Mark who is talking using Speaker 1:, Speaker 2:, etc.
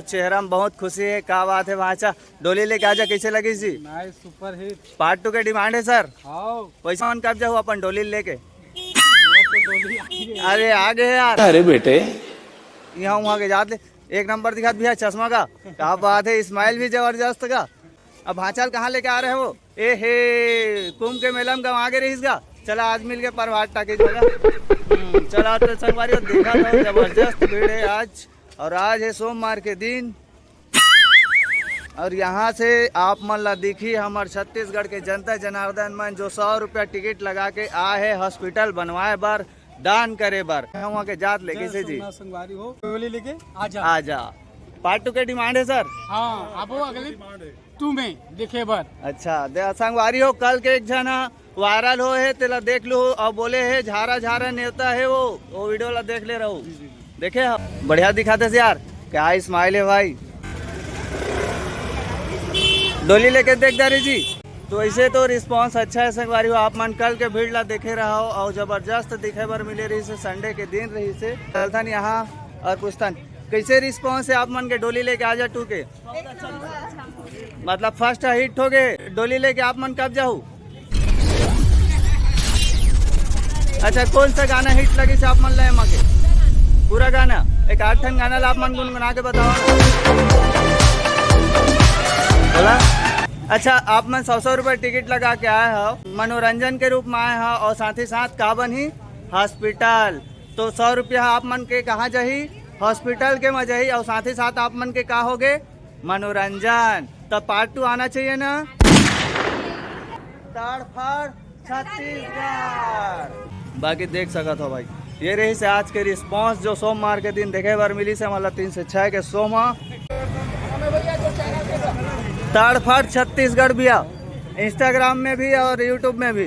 Speaker 1: चेहरा में बहुत खुशी है। क्या बात है भाचा, डोली लेके आजा, कैसे लगी जी?
Speaker 2: Nice, super hit.
Speaker 1: पार्ट 2 के डिमांड है सर।
Speaker 2: आओ
Speaker 1: पैसा मन कब जाओ अपन डोली लेके?
Speaker 2: डोली
Speaker 1: अरे आगे है यार।
Speaker 3: अरे बेटे
Speaker 1: यहाँ वहाँ के जाते एक नंबर दिखा भैया चश्मा का। क्या बात है, स्माइल भी जबरदस्त का। अब भाचाल कहाँ लेके आ रहे हो? ए हे कुंभ के मेला में आगे रहीस गा। चला आज मिल के परवाट टाके जगह। चला तो संगवारी देखा था, जबरदस्त भीड़ है आज। और आज है सोमवार के दिन। और यहाँ से आप मन ला दिखी हमारे छत्तीसगढ़ के जनता जनार्दन मन जो 100 रुपया टिकट लगा के आए है हॉस्पिटल बनवाए बार, दान करे बार। वहाँ के जात लेके से जी
Speaker 2: संगवारी हो, डोली लेके आजा।
Speaker 1: आजा। पार्ट 2 के डिमांड है सर।
Speaker 2: हाँ, अब वो अगले तू में देखे बर।
Speaker 1: अच्छा दे संगवारी हो, कल के एक जना वायरल हो है तेला देख लो और बोले है झारा झारा नेवता है वो वीडियो ला देख ले रहो। देखे बढ़िया दिखाते से यार, क्या स्माइल है भाई। डोली लेके देख जा रही जी। तो ऐसे तो रिस्पांस अच्छा है संगवारी हो। आप मन कल के भीड़ ला देखे रहा हो और जबरदस्त दिखे बर मिले रही से। संडे के दिन रही से चलथन यहाँ और पूछतन कैसे रिस्पांस है आप मन के डोली लेके आजा 2 के? मतलब फर्स्ट हिट हो गए। डोली लेके आप मन कब जाओ? अच्छा कौन सा गाना हिट लगी से आप मन ले मके? पूरा गाना एक 8 गाना ला आप मन गुनगुना के बताओ बोला। अच्छा आप मन 100 रुपये टिकट लगा के आए हो, मनोरंजन के रूप में आए हो और साथ ही साथ का बनी हॉस्पिटल। तो 100 रुपया आप मन के कहाँ जाही? हॉस्पिटल के में जाही। और साथ ही साथ आप मन के का हो गए? मनोरंजन। तब पार्ट 2 आना चाहिए ना। ताड़फाड़ छत्तीसगढ़। बाकी देख सकत हो भाई, ये रही से आज के रिस्पांस जो सोमवार के दिन देखे बार मिली से मतलब 3 से 6 के सोमा ताड़फाड़ छत्तीसगढ़ भैया, इंस्टाग्राम में भी और यूट्यूब में भी।